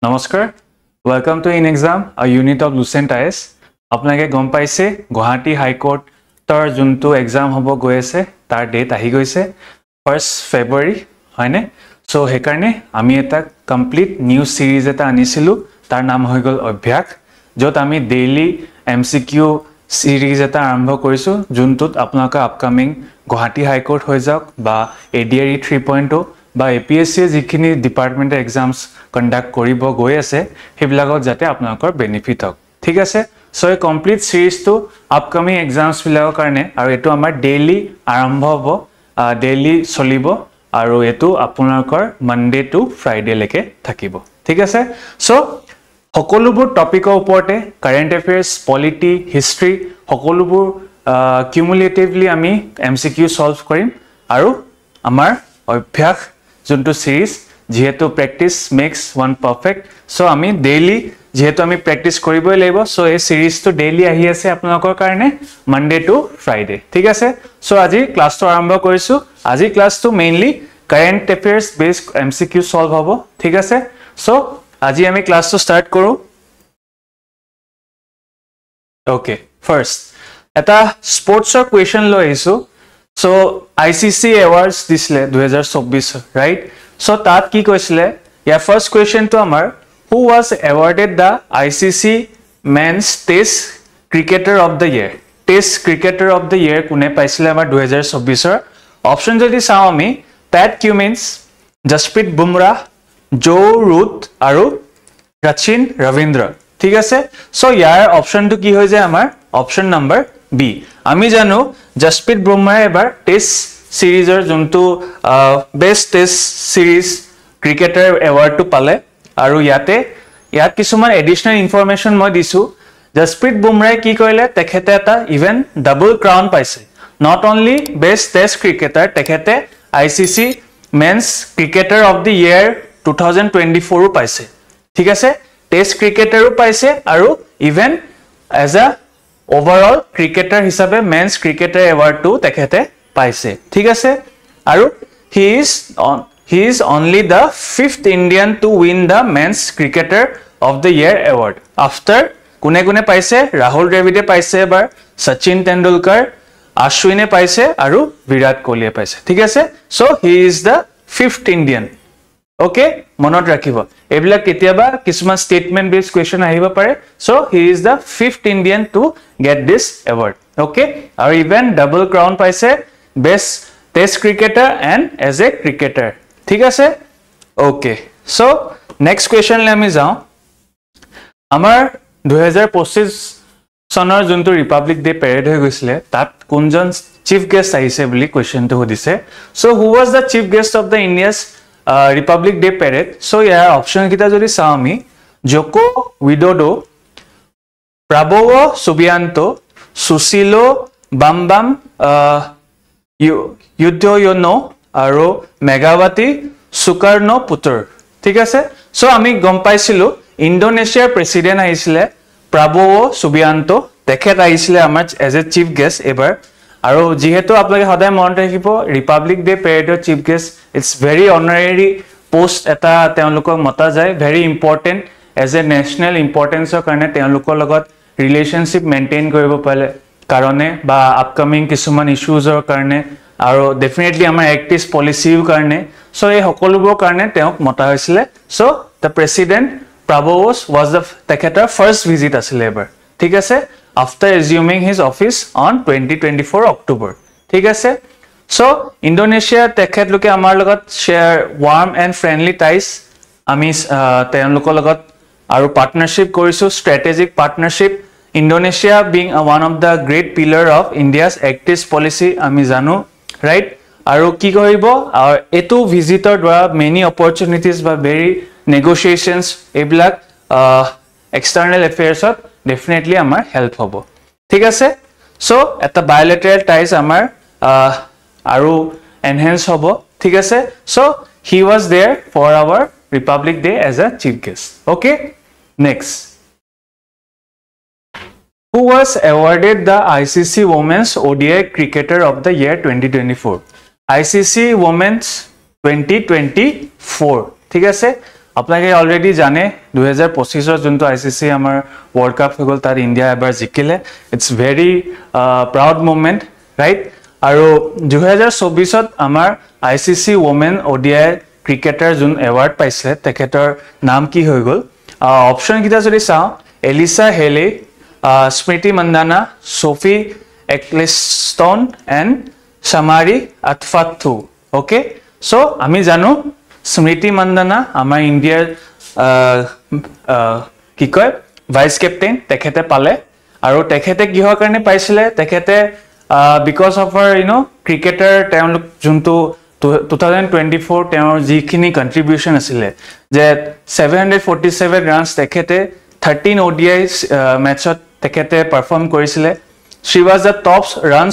Namaskar. Welcome to In Exam, a unit of Lucent IS. আপোনালোকে গম পাইছে গুৱাহাটী হাই court তৰ যোনটো এক্সাম হ'ব গৈ আছে তাৰ ডেট আহি গৈছে 1st February হয়নে সো হেকাৰণে আমি এটা কমপ্লিট নিউ সিৰিজ এটা আনিছিলো তাৰ নাম হৈ গল অভ্যাস যত আমি ডেইলি এমসিকিউ সিৰিজ এটা আৰম্ভ কৰিছো যোনটোত আপোনালোকৰ আপকামিং গুৱাহাটী হাই কোৰ্ট হৈ যাওক বা এডিআৰই 3.0 বা এপিএসসি যিখিনি ডিপাৰ্টমেন্টেল এক্সামস কন্ডাক্ট কৰিব গৈ আছে হেবিলাকত যাতে আপোনালোকৰ বেনিফিট হওক ঠিক আছে So a complete series to upcoming exams filago karne aru etu amar daily arambho hobo daily solibo aru etu apunakor Monday to Friday leke thakibo thik ase so hokolubur topic oporte current affairs polity history hokolubur cumulatively ami MCQ solve korim aru amar obhyas juntu series jehetu practice makes one perfect so ami daily যেহেতু আমি practice কৰিবই লাগিব so এই সিৰিজ তো daily আহি আছে আপোনালোকৰ কাৰণে মানডে টু ফ্ৰাইডে ঠিক আছে সো আজি ক্লাসটো আৰম্ভ কৰিছো আজি ক্লাসটো mainly current affairs based MCQ solve হ'ব ঠিক আছে সো আজি আমি ক্লাসটো স্টার্ট কৰো ওকে ফাৰ্স্ট এটা স্পোৰ্টসৰ কোৱেশ্চন লৈ আহিছো সো আইসিসি এৱাৰ্ডছ দিছিলে 2024 ৰাইট সো তাত কি কৈছিলে ইয়া ফাৰ্স্ট কোৱেশ্চন তো আমাৰ Who was awarded the ICC Men's Test Cricketer of the Year? Test Cricketer of the Year kune paisile amar 2024 option jodi sao ami Pat Cummins, Jasprit Bumrah, Joe Root aru Sachin Ravindra ঠিক আছে so year option to কি হৈ যায় আমাৰ option number B আমি জানো Jasprit Bumrah এবাৰ test সিৰিজৰ যোনটো বেষ্ট টেষ্ট সিৰিজ ক্ৰিকেটাৰ এৱাৰ্ডটো পালে আৰু ইয়াত কিছুমান এডিশনাল ইনফৰমেশন মই দিছো জসপ্ৰীত বুমৰাহে কি কৰিলে তেখেতে এটা ইভেন ডাবল ক্ৰাউন পাইছে not only best test cricketer তেখেতে ICC men's cricketer of the year 2024 পাইছে ঠিক আছে টেষ্ট ক্ৰিকেটাৰো পাইছে আৰু even as a overall cricketer হিচাপে মেন্স ক্ৰিকেটাৰ এৱাৰ্ডটো তেখেতে পাইছে ঠিক আছে আৰু He is only the 5th Indian to win the Men's Cricketer of the Year award. After kune paise Rahul Dravid paise ebar Sachin Tendulkar, Ashwin paise aru Virat Kohli paise. Thik ase? So he is the 5th Indian. Okay? Monot rakhibo. Ebilak ketiaba kisuma statement based question ahiba pare. So he is the 5th Indian to get this award. Okay? Aru even double crown paise best test cricketer and as a cricketer. ঠিক আছে okay so next question লৈ আমি যাও আমাৰ 2025 সনৰ যোনটো Republic day প্যাৰেড হৈ গৈছিলে তাত কোনজন চিফ গেষ্ট আহিছে বুলি কোৱেশ্চনটো হদিছে so who was the chief guest of the India's republic day parade so ইয়াৰ অপচন কিটা যদি চাও আমি Joko Widodo Prabowo Subianto Susilo Bambang Yudhoyono আৰু মেগাৱাতি সুকাৰ্ণ পুত্ৰ ঠিক আছে সো আমি গম পাইছিলো ইণ্ডোনেছিয়াৰ প্ৰেসিডেন্ট আহিছিলে প্ৰাবৱ সুবিয়ান্তো তেখেত আহিছিলে আমাৰ এজ এ চিফ গেষ্ট এবাৰ আৰু যেহেতু আপোনালোকে সদায় মনত ৰাখিব ৰিপাব্লিক ডে প্যাৰেডৰ chief guest it's very honorary post এটা তেওঁলোকক মতা যায় very important as a national ইম্পৰ্টেন্সৰ কাৰণে তেওঁলোকৰ লগত ৰিলেশনশিপ মেইনটেইন কৰিব পাৰে কাৰণে বা আপকামিং কিছুমান ইস্যুজৰ কাৰণে আৰু ডেফিনেটলি আমাৰ এক্টিভ পলিচিৰ কাৰণে সো এই সকলোবৰ কাৰণে তেওঁক মতা হৈছিলে so the president Prabowo was the তেখেতৰ ফাৰ্স্ট ভিজিট আছিল এবাৰ ঠিক আছে after assuming his office on 2024 October ঠিক আছে সো ইণ্ডোনেছিয়া তেখেত লোকে আমাৰ লগত share warm and friendly ties আমি তেওঁলোকৰ লগত আৰু পাৰ্টনাৰশ্বিপ কৰিছো strategic partnership Indonesia being one of the great pillar of India's active policy ami janu right aru ki koribo etu visitor dwara many opportunities ba very negotiations eblak external affairs ot definitely amar help hobo thik ase so eta bilateral ties amar aru enhance hobo thik ase so he was there for our Republic Day as a chief guest okay next Who was awarded the ICC Women's ODI Cricketer of the Year 2024? ICC Women's 2024 ঠিক আছে আপোনালোকে already জানে 2025 ৰ যোনটো ICC আমাৰ world cup হৈ গল তাৰ India এবাৰ জিকিলে it's very proud moment right আৰু 2024 ত আমাৰ আইসিসি ওমেন ওডিআই ক্ৰিকেটাৰ যোন এওয়াৰ্ড পাইছে তেখেতৰ নাম কি হৈ গল অপশন কিটা যদি চাও Alyssa Healy Smriti Mandhana Sophie Ecclestone and Chamari Athapaththu okay so আমি জানো স্মৃতি মন্দানা আমাৰ ইন্ডিয়াৰ কি কয় ভাইস ক্যাপ্টেন তেখেতে পালে আৰু তেখেতে কিহৰ কাৰণে পাইছিলে তেখেতে বিকজ অফ her ক্ৰিকেটাৰ তেওঁলোক যোনটো 2024 তেওঁৰ যিখিনি কন্ট্ৰিবিউশন আছিলে যে 747 ৰানস তেখেতে 13 ODI ম্যাচত তেখেতে পাৰফৰ্ম কৰিছিলে she was the top run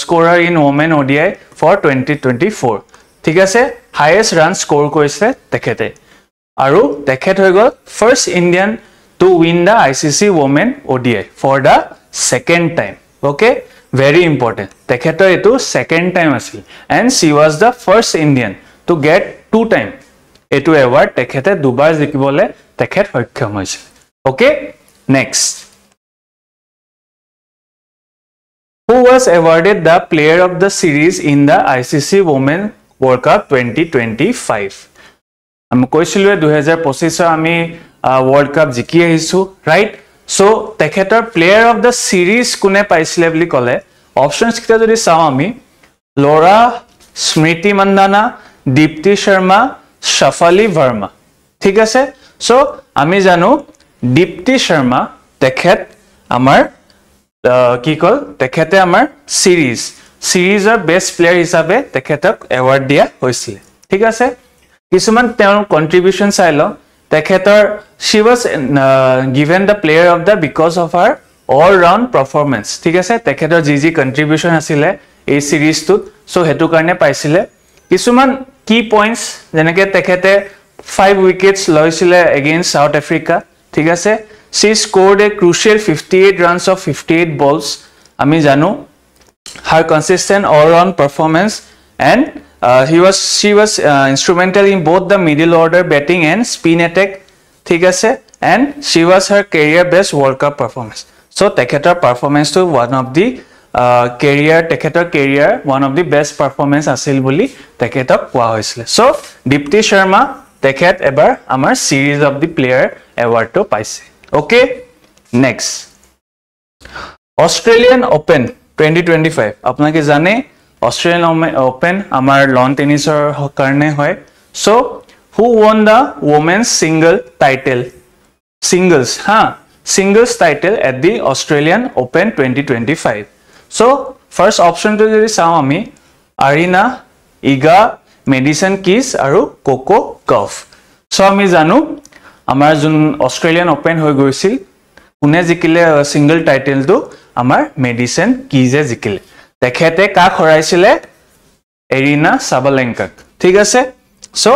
scorer in women ODI for 2024 ঠিক আছে highest run score কৰিছে তেখেতে আৰু তেখেত হৈ গল first Indian to win the ICC women ODI for the second time okay very important tekhetor etu second time asil and she was the first Indian to get two time etu award tekhete dubar jikibole tekhet hoikhom hoise okay next who was awarded the player of the series in the ICC women world cup 2025 am koisilu 2025 ami world cup jiki ahisu right so tekhetor player of the series kune paisile boli kole options kita jodi sao ami Laura Smriti Mandana Deepti Sharma Shafali Verma ঠিক আছে so ami janu Deepti Sharma tekhet amar ki kol tekhete amar series er best player hisabe tekhetok award dia hoisile ঠিক আছে কিছুমান তেওঁৰ contribution চাইলো tekhetor she was given the player of the because of her all round performance ঠিক আছে tekhetor G contribution asile এই series tut so hetu karne paisile কিছুমান key points jeneke tekhete 5 wickets loisile against South Africa ঠিক আছে she scored a crucial 58 runs of 58 balls ami janu her consistent all round performance and she was instrumental in both the middle order batting and spin attack ঠিক আছে and she was her career best world cup performance so tekhetor performance to one of the career one of the best performance asil boli tekhetok koa hoisile so Deepti Sharma tekhet ebar amar series of the player award to paise okay next Australian Open 2025 apnake jane Australian Open amar lawn tennisor karne hoy so who won the women's singles title at the Australian Open 2025 so first option to jodi sao ami Arina Iga Madison Keys aru Coco Gauff so ami janu amar jun Australian Open hoy goisil une jikile single title to amar Madison Keys e jikile tekhete ka khoraisile Arina Sabalenka ঠিক আছে so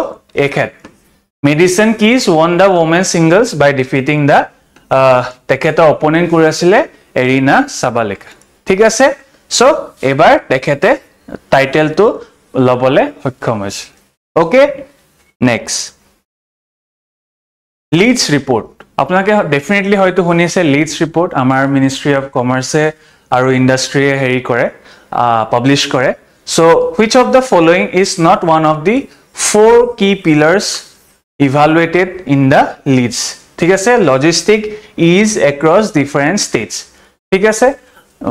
ekhet Madison Keys won the women's singles by defeating the tekhetor opponent kurasile Arina Sabalenka ঠিক আছে so ebar tekhete title to lobole hoikhom hoise okay next Leeds report আপোনাকে definitely হয়তো শুনিছে Leeds report আমাৰ Ministry of Commerce আৰু Industry হেৰি কৰে publish কৰে so which of the following is not one of the four key pillars evaluated in the Leeds ঠিক আছে logistic ease across different states ঠিক আছে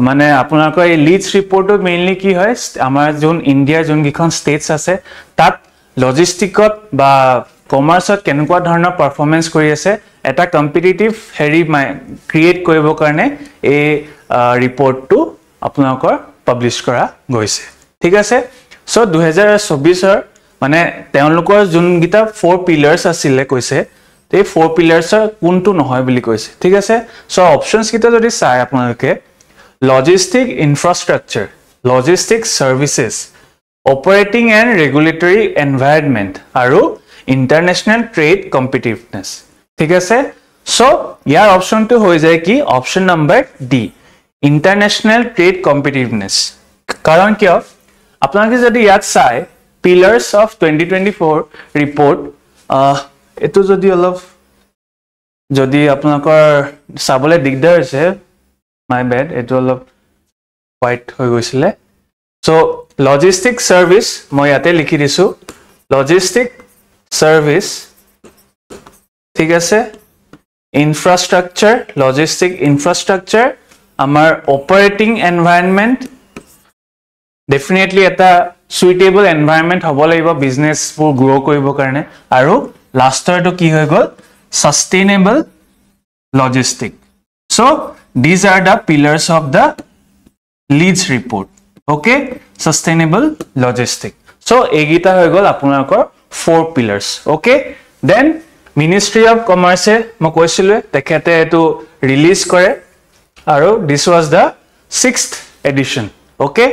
মানে আপোনালোকৰ এই Leeds report mainly কি হয় আমাৰ যোন ইন্ডিয়াৰ যোন কিখন states আছে তাত logisticত বা কমাৰ্চত কেনেকুৱা ধৰণৰ পাৰফৰম্যান্স কৰি আছে এটা কম্পিটিটিভ হেৰি ক্ৰিয়েট কৰিব কাৰণে এই ৰিপৰ্টটো আপোনালোকৰ পাবলিশ কৰা গৈছে ঠিক আছে সো 2024 ৰ মানে তেওঁলোকৰ যোন গিটা 4 পিলাৰ্স আছিল কৈছে তে 4 পিলাৰ্সৰ কোনটো নহয় বুলি কৈছে ঠিক আছে সো অপচনস কিটা যদি চাই আপোনালোকে logistic infrastructure logistic services operating and regulatory environment aru international trade competitiveness ঠিক আছে so ইয়াৰ অপশন to হৈ যায় কি option number D international trade competitiveness কাৰণ কিয় আপোনালোকে যদি ইয়াত চাই pillars of 2024 report এটো যদি আপোনালোকৰ চাবলে দিগদাৰ হৈছে মাই বেড এটো অলপ হোৱাইট হৈ গৈছিলে সো লজিষ্টিক সাৰ্ভিস মই ইয়াতে লিখি দিছো লজিষ্টিক সাৰ্ভিস ঠিক আছে ইনফ্ৰাষ্ট্ৰাকচাৰ লজিষ্টিক ইনফ্ৰাষ্ট্ৰাকচাৰ আমাৰ অপাৰেটিং এনভায়ৰনমেন্ট ডেফিনেটলি এটা সুইটেবল এনভায়ৰনমেন্ট হ'ব লাগিব বিজনেস ফৰ গ্ৰো কৰিব কাৰণে আৰু লাষ্টৰটো কি হৈ গল sustainable logistic so these are the pillars of the Leeds report okay sustainable logistic so egita hoy gol apunakor 4 pillars okay then Ministry of Commerce mo koisile tekhete etu release kore aro this was the 6th edition okay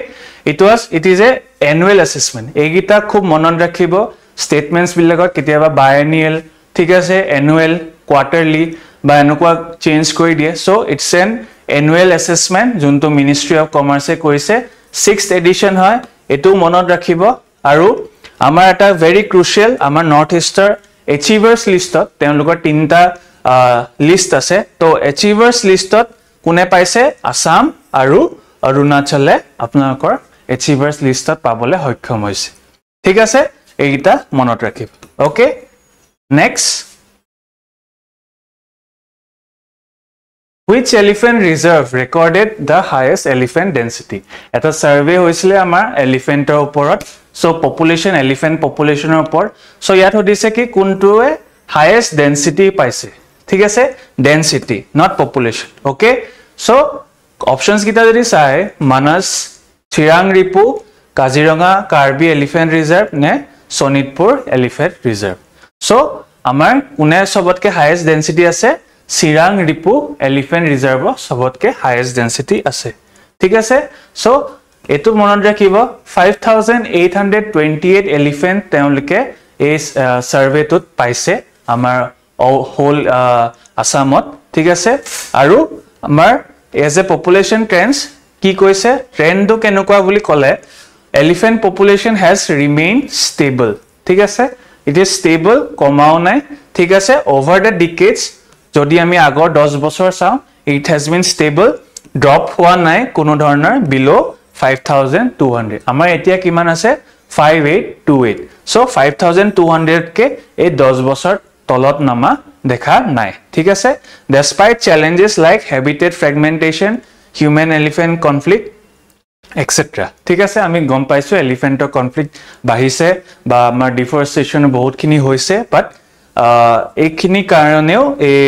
it is a annual assessment egita khub monon rakhibo statements bilagor ketiaba biennial ঠিক আছে annual quarterly বা এনেকুৱা change কৰি দিয়ে so it's an annual assessment যোনটো Ministry of Commerce কৰিছে 6th edition হয় এটো মনত ৰাখিব আৰু আমাৰ এটা very crucial আমাৰ নৰ্থ ইষ্টৰ achievers listত তেওঁলোকৰ তিনটা লিষ্ট আছে তো achievers listত কোনে পাইছে আসাম আৰু অৰুণাচলে আপোনালোকৰ achievers listত পাবলে সক্ষম হৈছে ঠিক আছে এইটা মনত ৰাখিব okay Next, which elephant reserve recorded the highest elephant density? Eta survey hoisile amar elephantor oporot so population elephant population opor so yat hodise ki kuntuwe highest density paise thik ase density not population okay so options kita jodi sai Manas Chirang Ripu Kaziranga Karbi elephant reserve ne Sonitpur elephant reserve So, amar une sobotke highest density ase Chirang Ripu elephant reserve sobotke highest density ase ঠিক আছে so etu monot rakhibo 5828 elephant teolike ei survey tut paise amar whole Assamot ঠিক আছে aru amar as a population trends ki koise trend to kenukwa boli kole elephant population has remained stable ঠিক আছে It is stable, কমাও নাই ঠিক আছে over the decades যদি আমি আগৰ 10 বছৰ চাও it has been stable drop হোৱা নাই কোনো ধৰণৰ below 5200 আমাৰ এতিয়া কিমান আছে 5828 so 5200 কে এই 10 বছৰ তলত নামা দেখা নাই ঠিক আছে despite challenges like habitat fragmentation human elephant conflict etc ঠিক আছে আমি গম পাইছো এলিফেন্টৰ কনফ্লিক্ট বাহিছে বা আমাৰ ডিফৰেস্টেশন বহুতখিনি হৈছে বাট এইখিনি কাৰণেও এই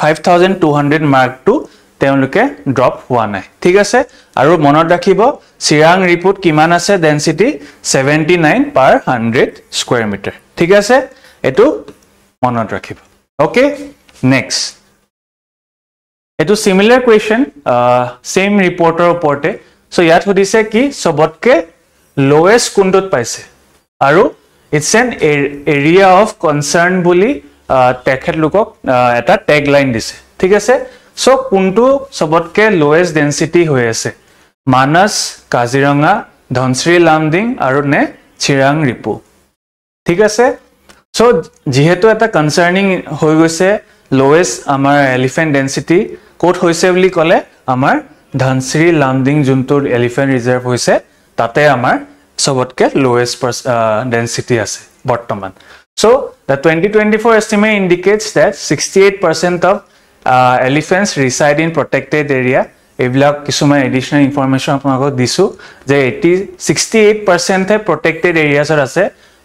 5200 মাৰ্ক টু তেওঁলোকে ড্ৰপ হোৱা নাই ঠিক আছে আৰু মনত ৰাখিব চিৰাং ৰিপোৰ্ট কিমান আছে ডেন্সিটি 79 per 100 স্কয়াৰ মিটাৰ ঠিক আছে এটো মনত ৰাখিব ওকে নেক্সট এটো সিমিলাৰ কোৱেশ্চন সেম ৰিপোৰ্টৰ ওপৰতে So yat hodise ki sobotke lowest kundot paise aru it's an area of concern boli tekhet lukok eta tagline dise thik ase so kuntu sobotke lowest density hoy ase Manas Kaziranga Dhonsri Lamding aru ne Chirang Ripu thik ase so jihetu eta concerning hoy goise lowest amar elephant density kot hoise boli kole amar Dhansri Lamding juntur elephant reserve hoise tate amar sobotke lowest density ase bortoman so the 2024 estimate indicates that 68% of elephants reside in protected area eblak kisuma additional information apunako disu je 68% he protected areas ase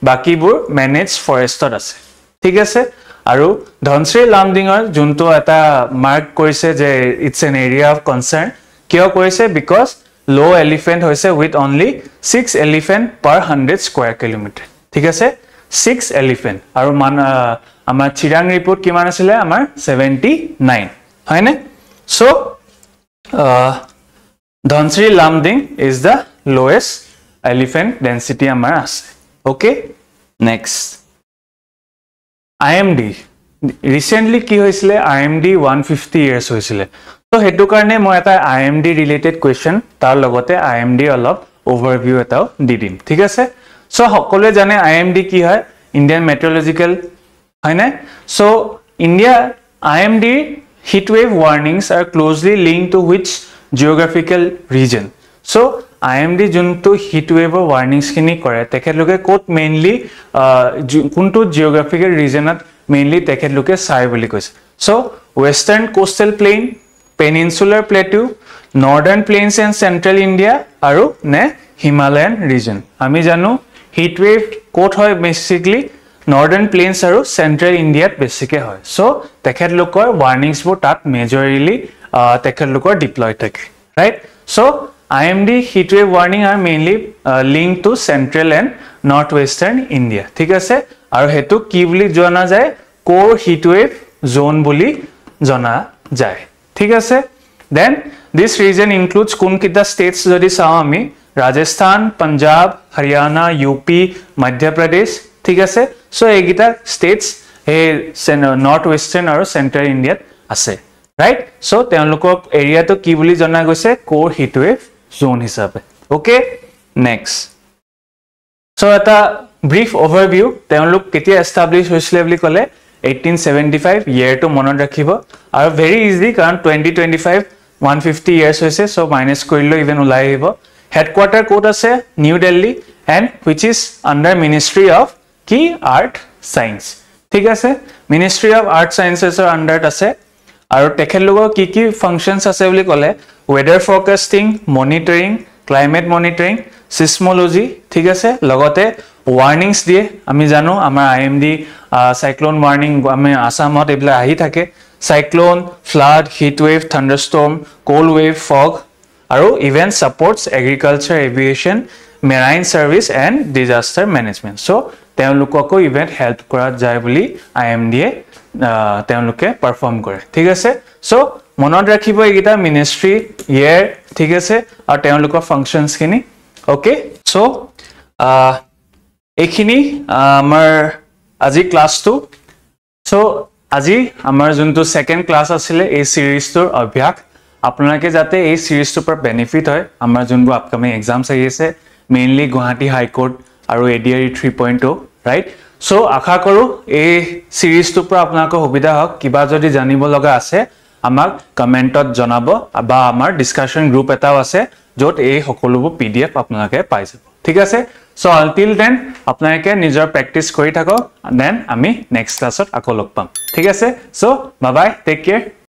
baki bur managed forest ase thik ase aru Dhansri Lamding junto eta mark korise je it's an area of concern কিয় কৈছে because লো elephant হৈছে with only 6 elephant per 100 square kilometre ঠিক আছে 6 elephant আৰু আমাৰ Chirang report কিমান আছিল আমাৰ 79 হয়নে so Dhansri Lamding is the lowest elephant density আমাৰ আছে ওকে নেক্সট IMD recently কি হৈছিলে IMD 150 years হৈছিলে So hetu karne moi eta IMD related question tar logote IMD অলপ overview etao di dim ঠিক আছে so সকলে জানে IMD কি হয় Indian Meteorological হয় না so India IMD heat wave warnings are closely linked to which geographical region so IMD junto heat wave warnings kini kore tekhetloke kot mainly kuntu geographical region at mainly tekhetloke sai boli koise so western coastal plain peninsular plateau northern plains and central India aru ne Himalayan region ami janu heat wave kot hoy basically Northern Plains aru Central India basically hoy so tekhet lokor warnings bo tat majorly tekhet lokor deployed thake right so IMD heat wave warning are mainly linked to Central and Northwestern India thik ase aru hetu ki boli jana jay core heat wave zone boli jana jay thik ase then this region includes kun kita states jodi sao ami Rajasthan Punjab Haryana UP Madhya Pradesh ঠিক আছে so এইগিটা states হে north western আৰু central ইন্ডিয়াত আছে right so তেওঁলোকৰ এৰিয়াটো কি বুলি জনা গৈছে কোৰ হিট ওয়েভ জোন হিচাপে ওকে নেক্সট সো এটা ব্ৰিফ ওভাৰভিউ তেওঁলোক কেতিয়া এস্টাবলিশ হৈছিল বুলি ক'লে 1875 ইয়াৰটো মনত ৰাখিব আৰু ভেৰি ইজি কাৰণ 2025 150 ইয়াৰ্স হৈছে সো মাইনাস কৰিলে ইভেন ওলাই আহিব হেডকোয়াৰ্টাৰ কোড আছে new Delhi and which is under Ministry of কি আর্ট সায়েন্স ঠিক আছে মিনিস্ট্রি অফ আর্ট সায়েন্সেস এর আন্ডার আছে আৰু তেখেত লোকৰ কি ফাংশনস আছে বুলি ক'লে ওয়েদাৰ forecasting monitoring climate monitoring seismology ঠিক আছে লগতে ওয়াৰ্নিংস দিয়ে আমি জানো আমাৰ IMD সাইক্লোন ওয়ার্নিং আমি আসামত এবলা আহি থাকে cyclone flood heat wave thunderstorm cold wave fog আৰু event supports agriculture aviation marine service and disaster management so তেওঁলোককো ইভেন্ট হেল্প কৰা যায় বুলি IMD তেওঁলোকে পাৰফৰ্ম কৰে ঠিক আছে সো মনত ৰাখিব এইগিটা মিনিস্ট্ৰি ইয়াৰ ঠিক আছে আৰু তেওঁলোকৰ ফাংশনস খিনি ওকে সো এইখিনি আমাৰ আজি ক্লাসটো সো আজি আমাৰ যোনটো সেকেন্ড ক্লাস আছিল এই সিৰিজটোৰ অভ্যাস আপোনালোকে যাতে এই সিৰিজটোৰ পৰা বেনিফিট হয় আমাৰ যোনবোৰ আপকামিং এক্সামস আহি আছে মেইনলি গুৱাহাটী হাই কোৰ্ট আৰু ADRE 3.0 right so আশা কৰো এই সিৰিজটোৰ পৰা আপোনালোকৰ সুবিধা হওক কিবা যদি জানিব লগা আছে আমাক কমেন্টত জনাব বা আমাৰ ডিসকাশন গ্ৰুপ এটাও আছে যত এই সকলোবোৰ PDF আপোনালোকে পাই যাব ঠিক আছে so until then আপোনালোকে নিজৰ প্ৰেক্টিস কৰি থাকক দেন আমি নেক্সট ক্লাছত আকৌ লগ পাম ঠিক আছে so bye bye take care